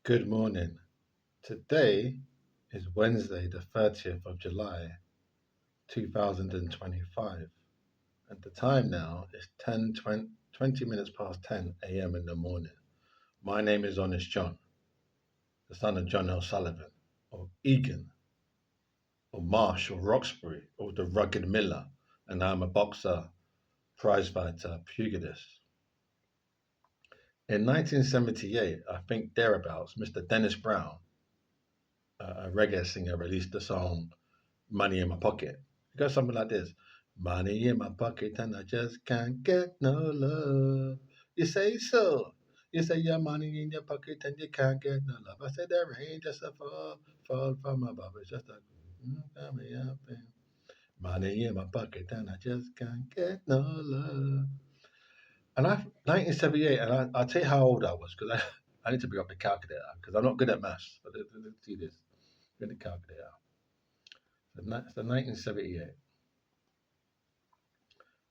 Good morning. Today is Wednesday, the 30th of July, 2025. And the time now is 20 minutes past 10 a.m. in the morning. My name is Honest John, the son of John L. Sullivan, or Egan, or Marsh, or Roxbury, or the Rugged Miller. And I'm a boxer, prizefighter, pugilist. In 1978, I think thereabouts, Mr. Dennis Brown, a reggae singer, released the song Money in My Pocket. It goes something like this: Money in my pocket and I just can't get no love. You say so. You say your money in your pocket and you can't get no love. I say there ain't just a fall from above. It's just a coming up. Money in my pocket and I just can't get no love. And 1978, and I'll tell you how old I was because I need to bring up the calculator because I'm not good at maths. But let's see this. Get the calculator. So 1978.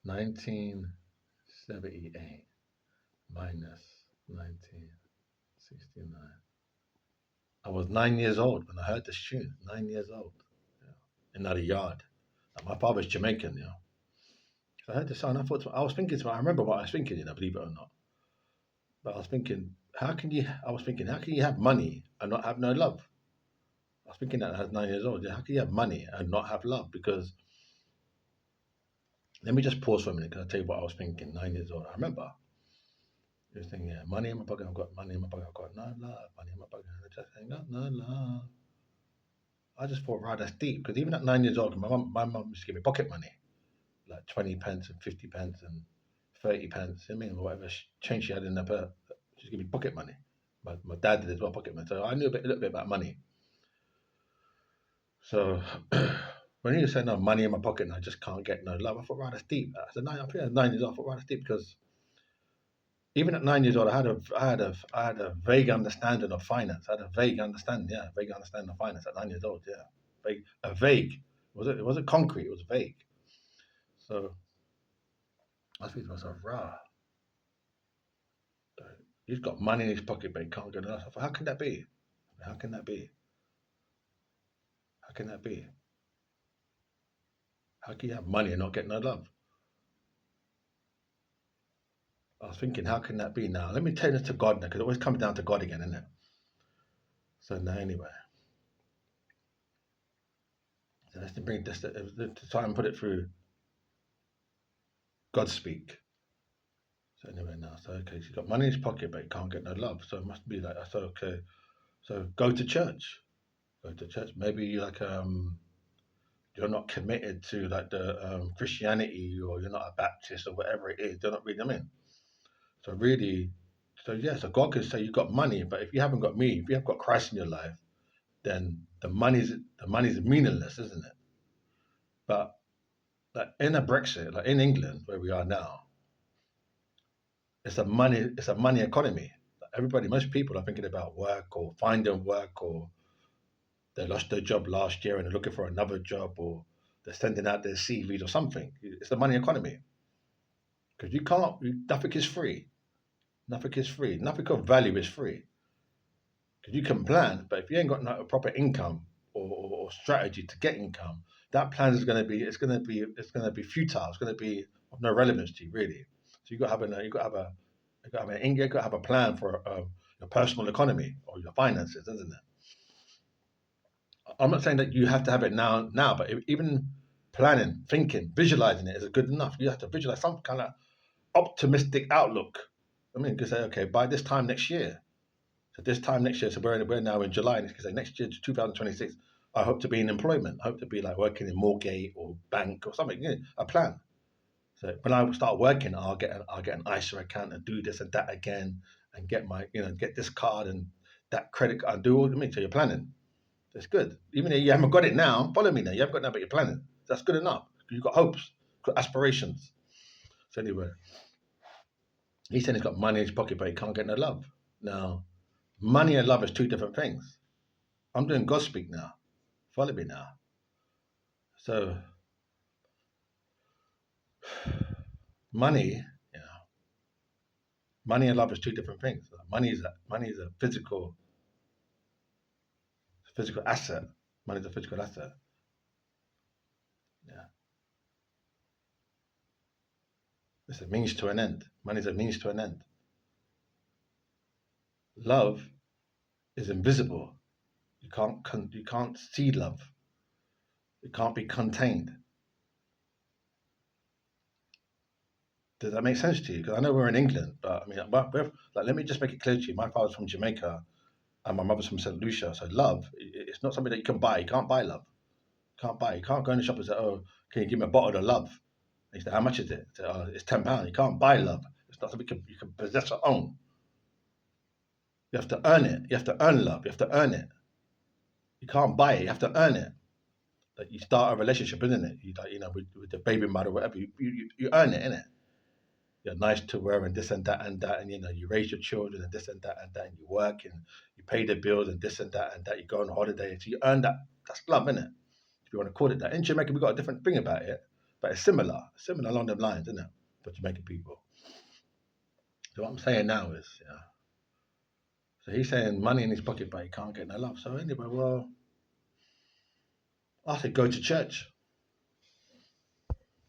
1978 minus 1969. I was 9 years old when I heard this tune. 9 years old. Yeah. In that yard. And my father's Jamaican, So I heard the song. I was thinking I remember what I was thinking, believe it or not. But I was thinking, how can you have money and not have no love? I was thinking that I was 9 years old. Yeah, how can you have money and not have love? Because let me just pause for a minute because I'll tell you what I was thinking 9 years old. I remember you're thinking, yeah, money in my pocket, I've got money in my pocket, I've got no love, money in my pocket, I just ain't got no love. I just thought, right, that's deep. Because even at 9 years old, my mum used to give me pocket money, like 20 pence and 50 pence and 30 pence, whatever change she had in her purse. She used to give me pocket money. My dad did as well, pocket money. So I knew a little bit about money. So when he was saying, no, money in my pocket and I just can't get no love, I thought, right, that's deep. I said, I think at 9 years old, I thought, right, that's deep because even at 9 years old, I had a vague understanding of finance. I had a vague understanding, vague understanding of finance at 9 years old, yeah, vague. It wasn't concrete. It was vague. So I was thinking to myself, rah, he's got money in his pocket, but he can't get enough. How can that be? How can that be? How can that be? How can you have money and not get no love? I was thinking, how can that be? Now let me turn this to God now, because it always comes down to God again, isn't it? So now anyway, so let's bring this to try and put it through God speak. So anyway, now, so okay, she's got money in his pocket, but he can't get no love. So it must be like, so okay, so go to church. Go to church. Maybe you're not committed to like the Christianity, or you're not a Baptist or whatever it is. They're not reading them in. So really, so yeah, so God can say you've got money, but if you haven't got me, if you haven't got Christ in your life, then the money's meaningless, isn't it? But like in a Brexit, like in England where we are now, it's a money economy. Everybody, most people are thinking about work or finding work, or they lost their job last year and they're looking for another job, or they're sending out their CVs or something. It's the money economy because you can't. Nothing is free. Nothing is free. Nothing of value is free because you can plan, but if you ain't got no proper income or strategy to get income, that plan is going to be it's going to be futile. It's going to be of no relevance to you really. So you got to have a plan for your personal economy or your finances, isn't it? I'm not saying that you have to have it now, but even planning, thinking, visualizing it is good enough. You have to visualize some kind of optimistic outlook. I mean, you can say, okay, by this time next year, so this time next year, so we're now in July, and you can say next year, 2026, I hope to be in employment. I hope to be like working in Moorgate or bank or something. A plan. So when I start working, I'll get an ISA account and do this and that again, and get get this card and that credit card and do all. I mean, so you're planning. That's good. Even if you haven't got it now, follow me now. You haven't got it now, but you're planning. That's good enough. You've got hopes, got aspirations. So anyway, he's saying he's got money in his pocket, but he can't get no love. Now, money and love is two different things. I'm doing God speak now. Follow me now. So money, you know, money and love is two different things. Money is a physical. physical asset. Money's a physical asset. Yeah. It's a means to an end. Money's a means to an end. Love is invisible. You can't see love. It can't be contained. Does that make sense to you? Because I know we're in England, but I mean, like, let me just make it clear to you. My father's from Jamaica, and my mother's from St. Lucia. So love, it's not something that you can buy. You can't buy love. You can't buy. You can't go in the shop and say, "Oh, can you give me a bottle of love?" And you say, "How much is it?" Say, "Oh, it's £10." You can't buy love. It's not something you can possess or own. You have to earn it. You have to earn love. You have to earn it. You can't buy it. You have to earn it. Like, you start a relationship, isn't it? You like, with the baby mother, whatever. You earn it, innit? You're nice to her and this and that and that, and you raise your children and this and that and that, and you work and you pay the bills and this and that and that. You go on holiday, so you earn that. That's love, isn't it? If you want to call it that. In Jamaica, we got a different thing about it, but it's similar along them lines, isn't it? For Jamaican people. So what I'm saying now is, yeah. So he's saying money in his pocket, but he can't get no love. So anyway, well, I said go to church.